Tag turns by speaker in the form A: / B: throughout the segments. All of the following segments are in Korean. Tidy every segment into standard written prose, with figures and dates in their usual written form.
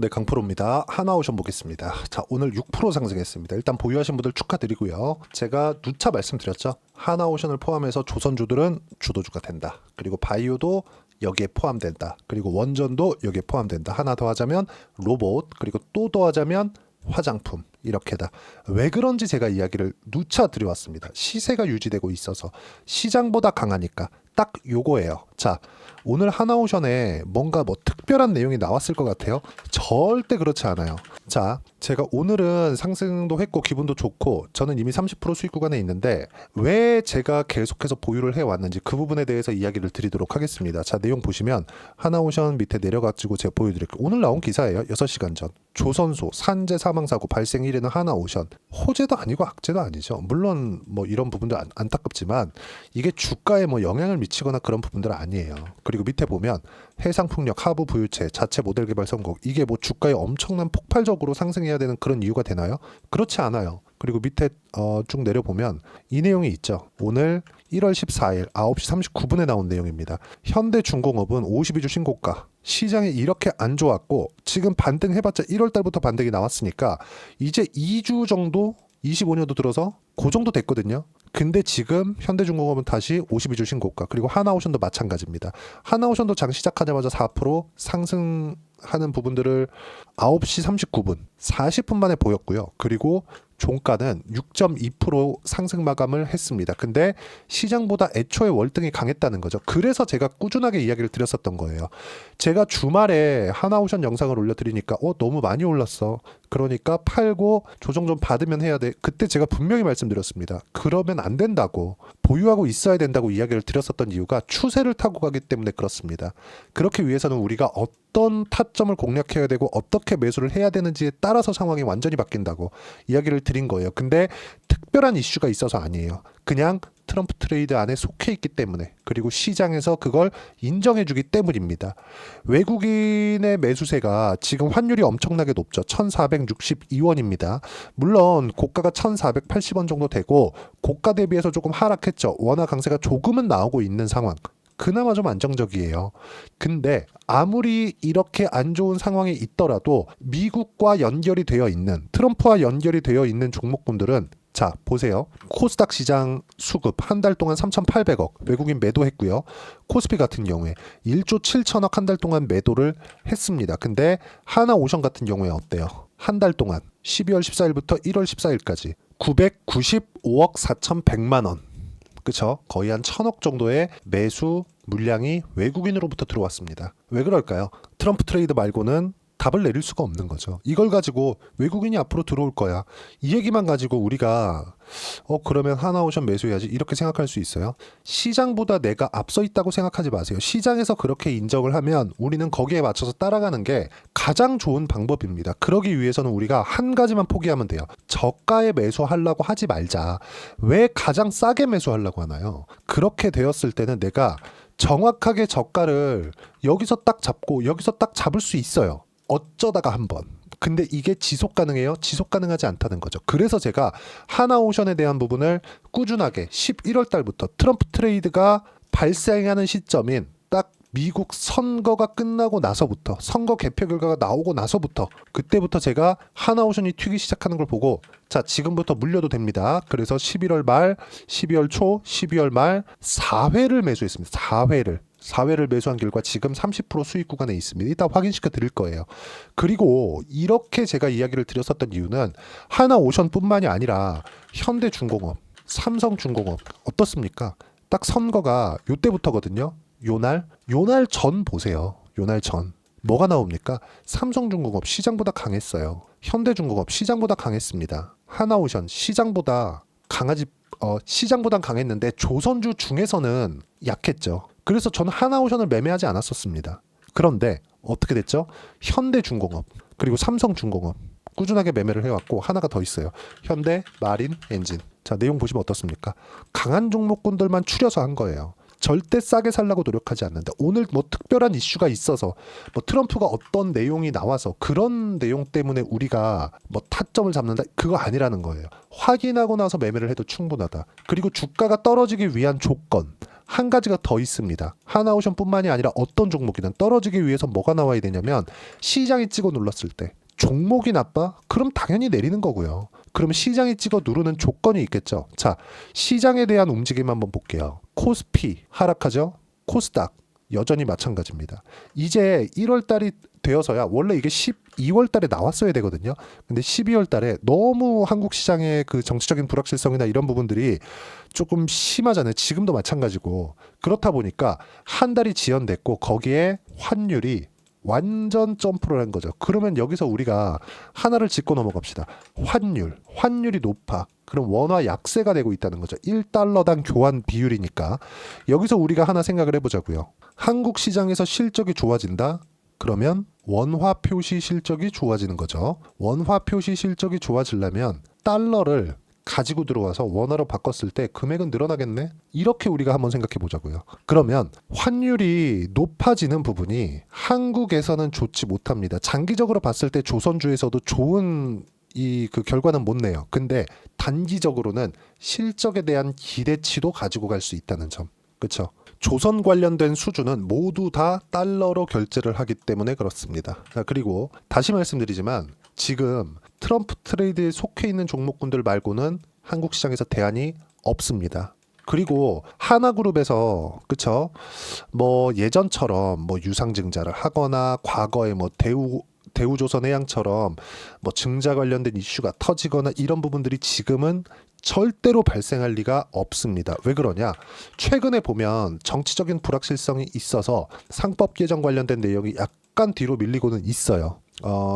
A: 네, 강프로입니다. 하나오션 보겠습니다. 자, 오늘 6% 상승했습니다. 일단 보유하신 분들 축하드리고요. 제가 누차 말씀드렸죠. 하나오션을 포함해서 조선주들은 주도주가 된다. 그리고 바이오도 여기에 포함된다. 그리고 원전도 여기에 포함된다. 하나 더 하자면 로봇, 그리고 또 더하자면 화장품, 이렇게다. 왜 그런지 제가 이야기를 누차 드려왔습니다. 시세가 유지되고 있어서 시장보다 강하니까 딱 요거예요. 자, 오늘 하나오션에 뭔가 뭐 특별한 내용이 나왔을 것 같아요? 절대 그렇지 않아요. 자, 제가 오늘은 상승도 했고 기분도 좋고 저는 이미 30% 수익 구간에 있는데 왜 제가 계속해서 보유를 해왔는지 그 부분에 대해서 이야기를 드리도록 하겠습니다. 자, 내용 보시면 하나오션 밑에 내려가지고 제가 보여드릴게요. 오늘 나온 기사예요. 6시간 전. 조선소 산재 사망사고 발생 1위는 하나오션. 호재도 아니고 악재도 아니죠. 물론 뭐 이런 부분도 안타깝지만 이게 주가에 뭐 영향을 미치거나 그런 부분들은 아니에요. 그리고 밑에 보면 해상풍력, 하부 부유체, 자체 모델 개발 성공, 이게 뭐 주가에 엄청난 폭발적으로 상승해야 되는 그런 이유가 되나요? 그렇지 않아요. 그리고 밑에 쭉 내려보면 이 내용이 있죠. 오늘 1월 14일 9시 39분에 나온 내용입니다. 현대중공업은 52주 신고가. 시장이 이렇게 안 좋았고 지금 반등해봤자 1월 달부터 반등이 나왔으니까 이제 2주 정도 25년도 들어서 그 정도 됐거든요. 근데 지금 현대중공업은 다시 52주 신고가. 그리고 하나오션도 마찬가지입니다. 하나오션도 장 시작하자마자 4% 상승하는 부분들을 9시 39분 40분 만에 보였고요. 그리고 종가는 6.2% 상승 마감을 했습니다. 근데 시장보다 애초에 월등히 강했다는 거죠. 그래서 제가 꾸준하게 이야기를 드렸었던 거예요. 제가 주말에 하나오션 영상을 올려드리니까 너무 많이 올랐어. 그러니까 팔고 조정 좀 받으면 해야 돼. 그때 제가 분명히 말씀드렸습니다. 그러면 안 된다고. 보유하고 있어야 된다고 이야기를 드렸었던 이유가 추세를 타고 가기 때문에 그렇습니다. 그렇기 위해서는 우리가 어떤 타점을 공략해야 되고 어떻게 매수를 해야 되는지에 따라서 상황이 완전히 바뀐다고 이야기를 드린 거예요. 근데 특별한 이슈가 있어서 아니에요. 그냥 트럼프 트레이드 안에 속해 있기 때문에, 그리고 시장에서 그걸 인정해주기 때문입니다. 외국인의 매수세가 지금 환율이 엄청나게 높죠. 1462원입니다. 물론 고가가 1480원 정도 되고 고가 대비해서 조금 하락했죠. 원화 강세가 조금은 나오고 있는 상황. 그나마 좀 안정적이에요. 근데 아무리 이렇게 안 좋은 상황이 있더라도 미국과 연결이 되어 있는, 트럼프와 연결이 되어 있는 종목군들은, 자 보세요. 코스닥 시장 수급 한 달 동안 3,800억 외국인 매도했고요. 코스피 같은 경우에 1조 7천억 한 달 동안 매도를 했습니다. 근데 하나오션 같은 경우에 어때요? 한 달 동안 12월 14일부터 1월 14일까지 995억 4,100만 원. 그쵸? 거의 한 1,000억 정도의 매수 물량이 외국인으로부터 들어왔습니다. 왜 그럴까요? 트럼프 트레이드 말고는 답을 내릴 수가 없는 거죠. 이걸 가지고 외국인이 앞으로 들어올 거야. 이 얘기만 가지고 우리가 그러면 하나오션 매수해야지 이렇게 생각할 수 있어요? 시장보다 내가 앞서 있다고 생각하지 마세요. 시장에서 그렇게 인정을 하면 우리는 거기에 맞춰서 따라가는 게 가장 좋은 방법입니다. 그러기 위해서는 우리가 한 가지만 포기하면 돼요. 저가에 매수하려고 하지 말자. 왜 가장 싸게 매수하려고 하나요? 그렇게 되었을 때는 내가 정확하게 저가를 여기서 딱 잡고 여기서 딱 잡을 수 있어요. 어쩌다가 한번. 근데 이게 지속 가능해요? 지속 가능하지 않다는 거죠. 그래서 제가 하나오션에 대한 부분을 꾸준하게 11월 달부터 트럼프 트레이드가 발생하는 시점인 딱 미국 선거가 끝나고 나서부터, 선거 개표 결과가 나오고 나서부터, 그때부터 제가 하나오션이 튀기 시작하는 걸 보고, 자 지금부터 물려도 됩니다. 그래서 11월 말, 12월 초, 12월 말 4회를 매수했습니다. 4회를 매수한 결과 지금 30% 수익 구간에 있습니다. 이따 확인시켜 드릴 거예요. 그리고 이렇게 제가 이야기를 드렸었던 이유는 하나오션뿐만이 아니라 현대중공업, 삼성중공업 어떻습니까? 딱 선거가 요때부터거든요. 요날 전 보세요. 요날 전 뭐가 나옵니까? 삼성중공업 시장보다 강했어요. 현대중공업 시장보다 강했습니다. 하나오션 시장보단 강했는데 조선주 중에서는 약했죠. 그래서 저는 하나오션을 매매하지 않았었습니다. 그런데 어떻게 됐죠? 현대중공업 그리고 삼성중공업 꾸준하게 매매를 해왔고, 하나가 더 있어요. 현대 마린 엔진. 자 내용 보시면 어떻습니까? 강한 종목군들만 추려서 한 거예요. 절대 싸게 살라고 노력하지 않는다. 오늘 뭐 특별한 이슈가 있어서 뭐 트럼프가 어떤 내용이 나와서 그런 내용 때문에 우리가 뭐 타점을 잡는다, 그거 아니라는 거예요. 확인하고 나서 매매를 해도 충분하다. 그리고 주가가 떨어지기 위한 조건, 한 가지가 더 있습니다. 하나오션뿐만이 아니라 어떤 종목이든 떨어지기 위해서 뭐가 나와야 되냐면 시장이 찍어 눌렀을 때 종목이 나빠? 그럼 당연히 내리는 거고요. 그럼 시장이 찍어 누르는 조건이 있겠죠. 자, 시장에 대한 움직임 한번 볼게요. 코스피 하락하죠? 코스닥 여전히 마찬가지입니다. 이제 1월 달이 되어서야 원래 이게 12월 달에 나왔어야 되거든요. 근데 12월 달에 너무 한국 시장의 그 정치적인 불확실성이나 이런 부분들이 조금 심하잖아요. 지금도 마찬가지고. 그렇다 보니까 한 달이 지연됐고 거기에 환율이 완전 점프를 한 거죠. 그러면 여기서 우리가 하나를 짚고 넘어갑시다. 환율이 높아. 그럼 원화 약세가 되고 있다는 거죠. 1달러당 교환 비율이니까. 여기서 우리가 하나 생각을 해보자고요. 한국 시장에서 실적이 좋아진다? 그러면 원화 표시 실적이 좋아지는 거죠. 원화 표시 실적이 좋아지려면 달러를 가지고 들어와서 원화로 바꿨을 때 금액은 늘어나겠네? 이렇게 우리가 한번 생각해 보자고요. 그러면 환율이 높아지는 부분이 한국에서는 좋지 못합니다. 장기적으로 봤을 때 조선주에서도 좋은 그 결과는 못 내요. 근데 단기적으로는 실적에 대한 기대치도 가지고 갈 수 있다는 점. 그렇죠? 조선 관련된 수주는 모두 다 달러로 결제를 하기 때문에 그렇습니다. 그리고 다시 말씀드리지만 지금 트럼프 트레이드에 속해 있는 종목군들 말고는 한국 시장에서 대안이 없습니다. 그리고 하나그룹에서 그쵸? 뭐 예전처럼 뭐 유상증자를 하거나 과거에 뭐 대우조선해양처럼 뭐 증자 관련된 이슈가 터지거나 이런 부분들이 지금은 절대로 발생할 리가 없습니다. 왜 그러냐? 최근에 보면 정치적인 불확실성이 있어서 상법 개정 관련된 내용이 약간 뒤로 밀리고는 있어요.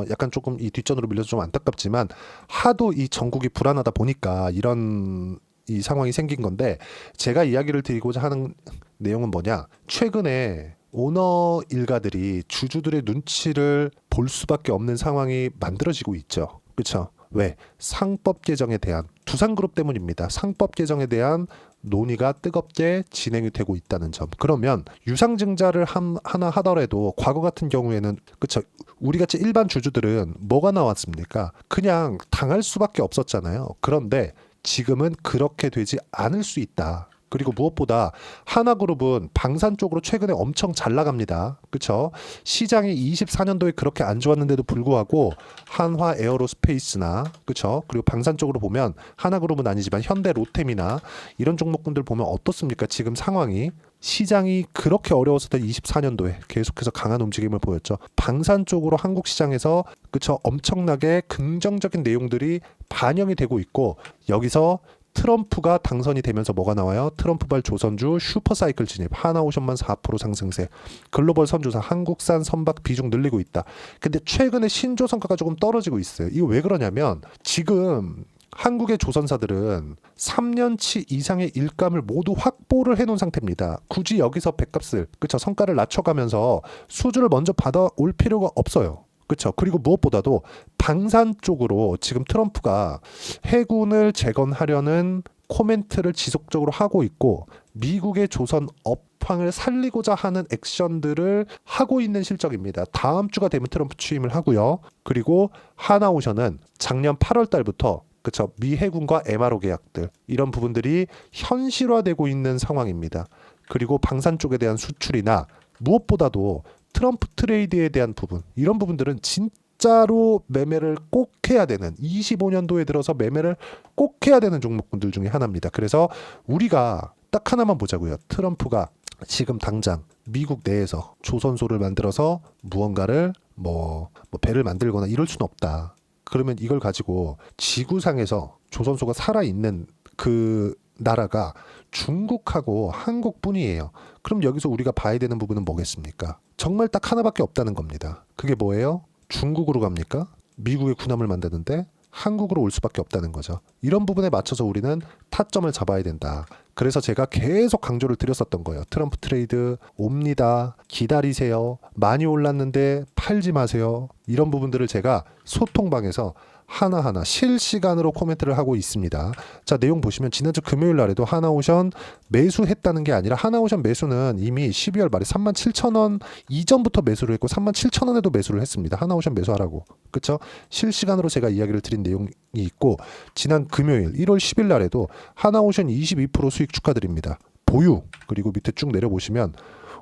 A: 약간 조금 이 뒷전으로 밀려서 좀 안타깝지만 하도 이 전국이 불안하다 보니까 이런 이 상황이 생긴 건데 제가 이야기를 드리고자 하는 내용은 뭐냐? 최근에 오너 일가들이 주주들의 눈치를 볼 수밖에 없는 상황이 만들어지고 있죠. 그렇죠? 왜? 상법 개정에 대한 두산그룹 때문입니다. 상법 개정에 대한 논의가 뜨겁게 진행이 되고 있다는 점. 그러면 유상증자를 하나 하더라도 과거 같은 경우에는 그쵸 우리같이 일반 주주들은 뭐가 나왔습니까? 그냥 당할 수밖에 없었잖아요. 그런데 지금은 그렇게 되지 않을 수 있다. 그리고 무엇보다 하나그룹은 방산 쪽으로 최근에 엄청 잘 나갑니다. 그렇죠? 시장이 24년도에 그렇게 안 좋았는데도 불구하고 한화 에어로스페이스나 그렇죠? 그리고 방산 쪽으로 보면 하나그룹은 아니지만 현대 로템이나 이런 종목군들 보면 어떻습니까? 지금 상황이 시장이 그렇게 어려웠었던 24년도에 계속해서 강한 움직임을 보였죠. 방산 쪽으로 한국 시장에서 그렇죠? 엄청나게 긍정적인 내용들이 반영이 되고 있고 여기서 트럼프가 당선이 되면서 뭐가 나와요? 트럼프발 조선주 슈퍼사이클 진입, 하나오션만 4% 상승세, 글로벌 선주사 한국산 선박 비중 늘리고 있다. 근데 최근에 신조 성과가 조금 떨어지고 있어요. 이거 왜 그러냐면 지금 한국의 조선사들은 3년치 이상의 일감을 모두 확보를 해놓은 상태입니다. 굳이 여기서 배값을 그쵸 성과를 낮춰가면서 수주를 먼저 받아올 필요가 없어요. 그렇죠. 그리고 무엇보다도 방산 쪽으로 지금 트럼프가 해군을 재건하려는 코멘트를 지속적으로 하고 있고 미국의 조선 업황을 살리고자 하는 액션들을 하고 있는 실적입니다. 다음 주가 되면 트럼프 취임을 하고요. 그리고 하나오션은 작년 8월 달부터 그렇죠. 미 해군과 MRO 계약들 이런 부분들이 현실화되고 있는 상황입니다. 그리고 방산 쪽에 대한 수출이나 무엇보다도 트럼프 트레이드에 대한 부분 이런 부분들은 진짜로 매매를 꼭 해야 되는 25년도에 들어서 매매를 꼭 해야 되는 종목군들 중에 하나입니다. 그래서 우리가 딱 하나만 보자고요. 트럼프가 지금 당장 미국 내에서 조선소를 만들어서 무언가를 뭐 배를 만들거나 이럴 수는 없다. 그러면 이걸 가지고 지구상에서 조선소가 살아있는 그 나라가 중국하고 한국뿐이에요. 그럼 여기서 우리가 봐야 되는 부분은 뭐겠습니까? 정말 딱 하나밖에 없다는 겁니다. 그게 뭐예요? 중국으로 갑니까? 미국의 군함을 만드는데 한국으로 올 수밖에 없다는 거죠. 이런 부분에 맞춰서 우리는 타점을 잡아야 된다. 그래서 제가 계속 강조를 드렸었던 거예요. 트럼프 트레이드 옵니다. 기다리세요. 많이 올랐는데 팔지 마세요. 이런 부분들을 제가 소통방에서 하나하나 실시간으로 코멘트를 하고 있습니다. 자, 내용 보시면 지난주 금요일 날에도 하나오션 매수했다는 게 아니라 하나오션 매수는 이미 12월 말에 37,000원 이전부터 매수를 했고 37,000원에도 매수를 했습니다. 하나오션 매수하라고. 그렇죠? 실시간으로 제가 이야기를 드린 내용이 있고 지난 금요일 1월 10일 날에도 하나오션 22% 수익 축하드립니다. 보유 그리고 밑에 쭉 내려보시면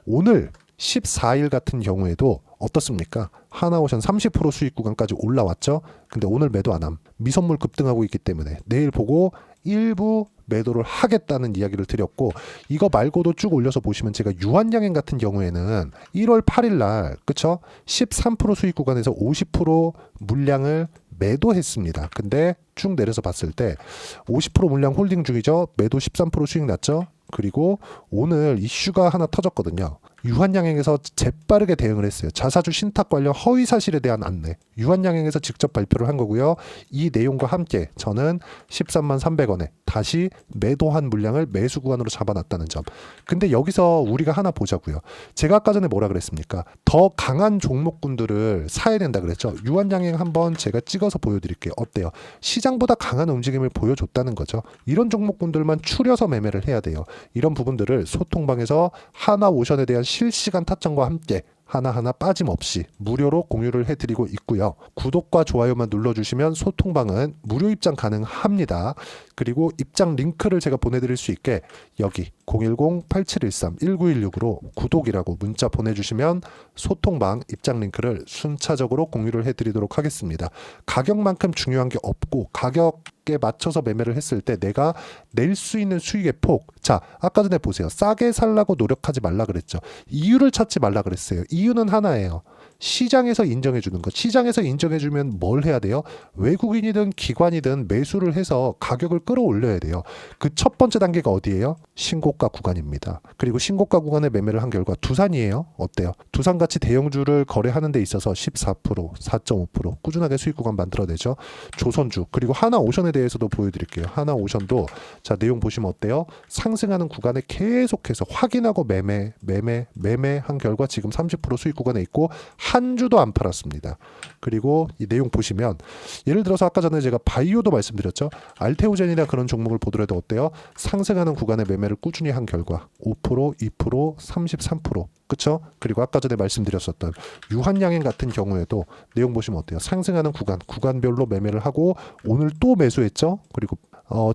A: 오늘 14일 같은 경우에도 어떻습니까? 하나오션 30% 수익 구간까지 올라왔죠. 근데 오늘 매도 안 함. 미선물 급등하고 있기 때문에 내일 보고 일부 매도를 하겠다는 이야기를 드렸고, 이거 말고도 쭉 올려서 보시면 제가 유한양행 같은 경우에는 1월 8일 날 그쵸? 13% 수익 구간에서 50% 물량을 매도했습니다. 근데 쭉 내려서 봤을 때 50% 물량 홀딩 중이죠. 매도 13% 수익 났죠. 그리고 오늘 이슈가 하나 터졌거든요. 유한양행에서 재빠르게 대응을 했어요. 자사주 신탁 관련 허위 사실에 대한 안내. 유한양행에서 직접 발표를 한 거고요. 이 내용과 함께 저는 13만 300원에 다시 매도한 물량을 매수 구간으로 잡아놨다는 점. 근데 여기서 우리가 하나 보자고요. 제가 아까 전에 뭐라 그랬습니까? 더 강한 종목군들을 사야 된다 그랬죠. 유한양행 한번 제가 찍어서 보여드릴게요. 어때요? 시장보다 강한 움직임을 보여줬다는 거죠. 이런 종목군들만 추려서 매매를 해야 돼요. 이런 부분들을 소통방에서 하나오션에 대한 실시간 타점과 함께 하나하나 빠짐없이 무료로 공유를 해드리고 있고요. 구독과 좋아요만 눌러주시면 소통방은 무료 입장 가능합니다. 그리고 입장 링크를 제가 보내드릴 수 있게 여기 010-8713-1916으로 구독이라고 문자 보내주시면 소통방 입장 링크를 순차적으로 공유를 해드리도록 하겠습니다. 가격만큼 중요한 게 없고 가격에 맞춰서 매매를 했을 때 내가 낼 수 있는 수익의 폭. 자, 아까 전에 보세요. 싸게 살라고 노력하지 말라 그랬죠. 이유를 찾지 말라 그랬어요. 이유는 하나예요. 시장에서 인정해 주는 것. 시장에서 인정해 주면 뭘 해야 돼요? 외국인이든 기관이든 매수를 해서 가격을 끌어올려야 돼요. 그 첫 번째 단계가 어디예요? 신고가 구간입니다. 그리고 신고가 구간에 매매를 한 결과 두산이에요. 어때요? 두산같이 대형주를 거래하는 데 있어서 14%, 4.5% 꾸준하게 수익 구간 만들어내죠. 조선주 그리고 하나오션에 대해서도 보여드릴게요. 하나오션도 자 내용 보시면 어때요? 상승하는 구간에 계속해서 확인하고 매매한 결과 지금 30% 수익 구간에 있고 한 주도 안 팔았습니다. 그리고 이 내용 보시면 예를 들어서 아까 전에 제가 바이오도 말씀드렸죠. 알테오젠이나 그런 종목을 보더라도 어때요? 상승하는 구간에 매매를 꾸준히 한 결과 5%, 2%, 33% 그쵸? 그리고 아까 전에 말씀드렸었던 유한양행 같은 경우에도 내용 보시면 어때요? 상승하는 구간별로 매매를 하고 오늘 또 매수했죠? 그리고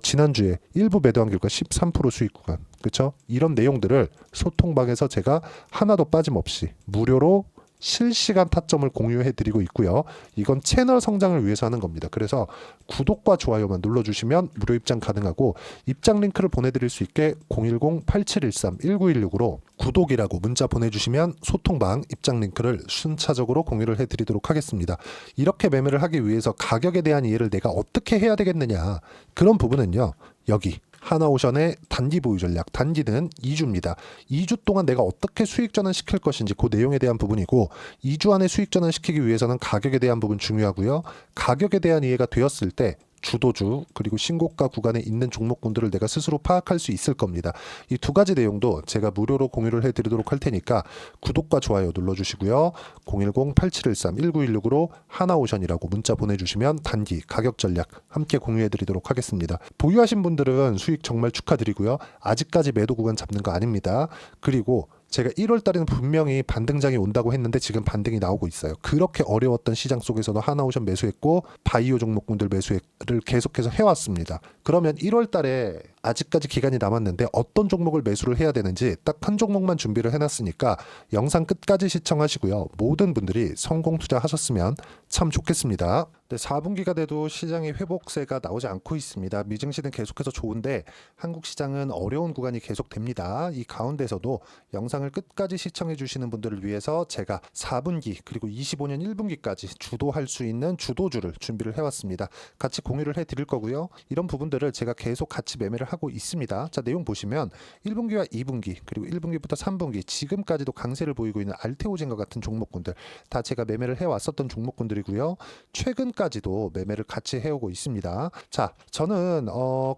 A: 지난주에 일부 매도한 결과 13% 수익 구간 그쵸? 이런 내용들을 소통방에서 제가 하나도 빠짐없이 무료로 실시간 타점을 공유해 드리고 있고요. 이건 채널 성장을 위해서 하는 겁니다. 그래서 구독과 좋아요만 눌러주시면 무료 입장 가능하고 입장 링크를 보내드릴 수 있게 010-8713-1916으로 구독이라고 문자 보내주시면 소통방 입장 링크를 순차적으로 공유를 해드리도록 하겠습니다. 이렇게 매매를 하기 위해서 가격에 대한 이해를 내가 어떻게 해야 되겠느냐, 그런 부분은요. 여기 하나오션의 단기 보유 전략, 단기는 2주입니다. 2주 동안 내가 어떻게 수익 전환시킬 것인지 그 내용에 대한 부분이고 2주 안에 수익 전환시키기 위해서는 가격에 대한 부분 중요하고요. 가격에 대한 이해가 되었을 때 주도주 그리고 신고가 구간에 있는 종목군들을 내가 스스로 파악할 수 있을 겁니다. 이 두 가지 내용도 제가 무료로 공유를 해드리도록 할 테니까 구독과 좋아요 눌러주시고요. 010-8713-1916으로 하나오션이라고 문자 보내주시면 단기 가격 전략 함께 공유해드리도록 하겠습니다. 보유하신 분들은 수익 정말 축하드리고요. 아직까지 매도 구간 잡는 거 아닙니다. 그리고 제가 1월 달에는 분명히 반등장이 온다고 했는데 지금 반등이 나오고 있어요. 그렇게 어려웠던 시장 속에서도 하나오션 매수했고 바이오 종목군들 매수를 계속해서 해왔습니다. 그러면 1월 달에 아직까지 기간이 남았는데 어떤 종목을 매수를 해야 되는지 딱 한 종목만 준비를 해놨으니까 영상 끝까지 시청하시고요. 모든 분들이 성공 투자하셨으면 참 좋겠습니다. 네, 4분기가 돼도 시장의 회복세가 나오지 않고 있습니다. 미증시는 계속해서 좋은데 한국 시장은 어려운 구간이 계속됩니다. 이 가운데서도 영상을 끝까지 시청해 주시는 분들을 위해서 제가 4분기 그리고 25년 1분기까지 주도할 수 있는 주도주를 준비를 해왔습니다. 같이 공유를 해드릴 거고요. 이런 부분들을 제가 계속 같이 매매를 하고 있습니다. 자, 내용 보시면 1분기와 2분기 그리고 1분기부터 3분기 지금까지도 강세를 보이고 있는 알테오젠과 같은 종목군들 다 제가 매매를 해왔었던 종목군들이고요. 최근까지도 매매를 같이 해오고 있습니다. 자, 저는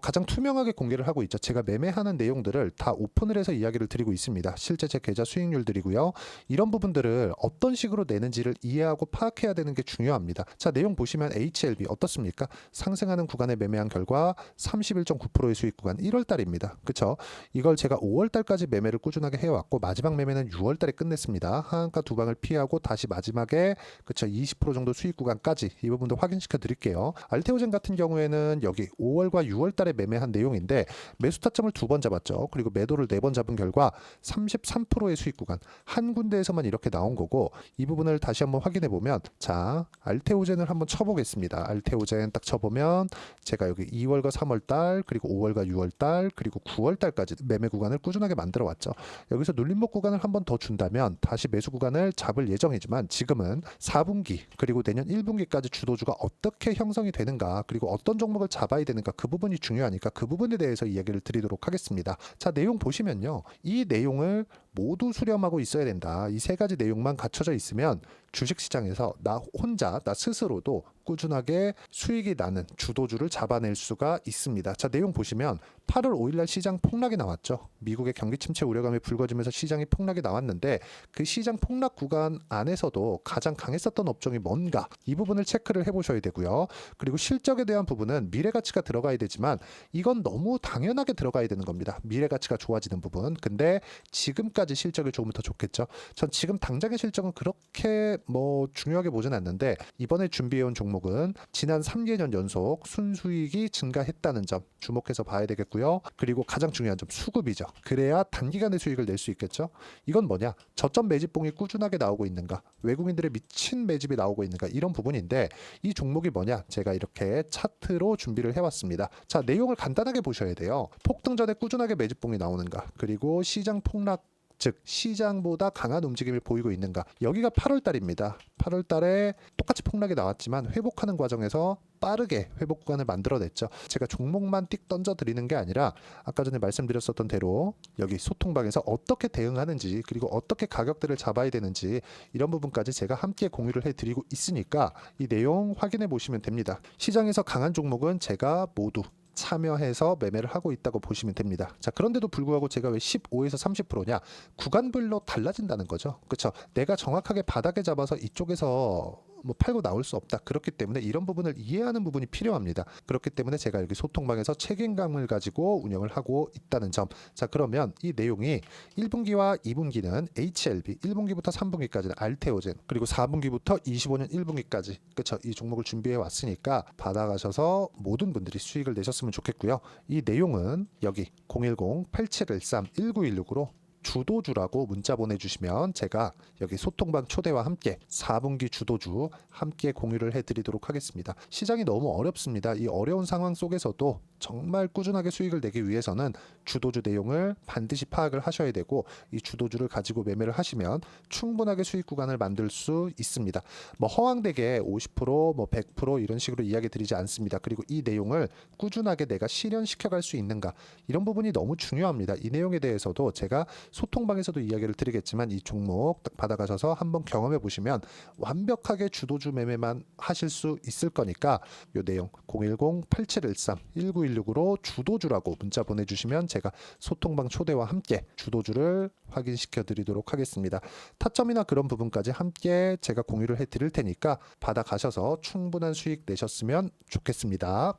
A: 가장 투명하게 공개를 하고 있죠. 제가 매매하는 내용들을 다 오픈을 해서 이야기를 드리고 있습니다. 실제 제 계좌 수익률들이고요. 이런 부분들을 어떤 식으로 내는지를 이해하고 파악해야 되는 게 중요합니다. 자, 내용 보시면 HLB 어떻습니까? 상승하는 구간에 매매한 결과 31.9%의 수익 구간 1월 달입니다. 그쵸? 이걸 제가 5월 달까지 매매를 꾸준하게 해왔고 마지막 매매는 6월 달에 끝냈습니다. 하한가 두 방을 피하고 다시 마지막에 그쵸 20% 정도 수익 구간까지 이 부분도 확인시켜 드릴게요. 알테오젠 같은 경우에는 여기 5월과 6월 달에 매매한 내용인데 매수 타점을 2번 잡았죠. 그리고 매도를 4번 잡은 결과 33%의 수익 구간 한 군데에서만 이렇게 나온 거고 이 부분을 다시 한번 확인해 보면 자 알테오젠을 한번 쳐보겠습니다. 알테오젠 딱 쳐보면 제가 여기 2월과 3월 달 그리고 5월과 6월 달 그리고 9월 달까지 매매 구간을 꾸준하게 만들어 왔죠. 여기서 눌림목 구간을 한번 더 준다면 다시 매수 구간을 잡을 예정이지만 지금은 4분기 그리고 내년 1분기까지 주도주가 어떻게 형성이 되는가 그리고 어떤 종목을 잡아야 되는가 그 부분이 중요하니까 그 부분에 대해서 이야기를 드리도록 하겠습니다. 자 내용 보시면요. 이 내용을 모두 수렴하고 있어야 된다. 이 세 가지 내용만 갖춰져 있으면 주식시장에서 나 혼자 나 스스로도 꾸준하게 수익이 나는 주도주를 잡아낼 수가 있습니다. 자 내용 보시면 8월 5일날 시장 폭락이 나왔죠. 미국의 경기 침체 우려감이 불거지면서 시장이 폭락이 나왔는데 그 시장 폭락 구간 안에서도 가장 강했었던 업종이 뭔가 이 부분을 체크를 해보셔야 되고요. 그리고 실적에 대한 부분은 미래가치가 들어가야 되지만 이건 너무 당연하게 들어가야 되는 겁니다. 미래가치가 좋아지는 부분. 근데 지금까지 실적이 좋으면 더 좋겠죠. 전 지금 당장의 실적은 그렇게 중요하게 보진 않는데 이번에 준비해온 종목은 지난 3개년 연속 순수익이 증가했다는 점 주목해서 봐야 되겠고요. 그리고 가장 중요한 점 수급이죠. 그래야 단기간에 수익을 낼 수 있겠죠. 이건 뭐냐? 저점 매집봉이 꾸준하게 나오고 있는가? 외국인들의 미친 매집이 나오고 있는가? 이런 부분인데 이 종목이 뭐냐? 제가 이렇게 차트로 준비를 해왔습니다. 자 내용을 간단하게 보셔야 돼요. 폭등 전에 꾸준하게 매집봉이 나오는가? 그리고 시장 폭락 즉 시장보다 강한 움직임을 보이고 있는가. 여기가 8월 달입니다. 8월 달에 똑같이 폭락이 나왔지만 회복하는 과정에서 빠르게 회복 구간을 만들어냈죠. 제가 종목만 띡 던져 드리는 게 아니라 아까 전에 말씀드렸었던 대로 여기 소통방에서 어떻게 대응하는지 그리고 어떻게 가격들을 잡아야 되는지 이런 부분까지 제가 함께 공유를 해드리고 있으니까 이 내용 확인해 보시면 됩니다. 시장에서 강한 종목은 제가 모두 참여해서 매매를 하고 있다고 보시면 됩니다. 자, 그런데도 불구하고 제가 왜 15에서 30%냐? 구간별로 달라진다는 거죠. 그렇죠? 내가 정확하게 바닥에 잡아서 이쪽에서 팔고 나올 수 없다. 그렇기 때문에 이런 부분을 이해하는 부분이 필요합니다. 그렇기 때문에 제가 여기 소통방에서 책임감을 가지고 운영을 하고 있다는 점. 자, 그러면 이 내용이 1분기와 2분기는 HLB, 1분기부터 3분기까지는 알테오젠, 그리고 4분기부터 25년 1분기까지 그렇죠. 이 종목을 준비해 왔으니까 받아가셔서 모든 분들이 수익을 내셨으면 좋겠고요. 이 내용은 여기 010-8713-1916으로 주도주라고 문자 보내주시면 제가 여기 소통방 초대와 함께 4분기 주도주 함께 공유를 해드리도록 하겠습니다. 시장이 너무 어렵습니다. 이 어려운 상황 속에서도 정말 꾸준하게 수익을 내기 위해서는 주도주 내용을 반드시 파악을 하셔야 되고 이 주도주를 가지고 매매를 하시면 충분하게 수익 구간을 만들 수 있습니다. 허황되게 50%, 100% 이런 식으로 이야기 드리지 않습니다. 그리고 이 내용을 꾸준하게 내가 실현시켜갈 수 있는가 이런 부분이 너무 중요합니다. 이 내용에 대해서도 제가 소통방에서도 이야기를 드리겠지만 이 종목 딱 받아가셔서 한번 경험해 보시면 완벽하게 주도주 매매만 하실 수 있을 거니까 이 내용 010-8713-1916으로 주도주라고 문자 보내주시면 제가 소통방 초대와 함께 주도주를 확인시켜 드리도록 하겠습니다. 타점이나 그런 부분까지 함께 제가 공유를 해 드릴 테니까 받아가셔서 충분한 수익 내셨으면 좋겠습니다.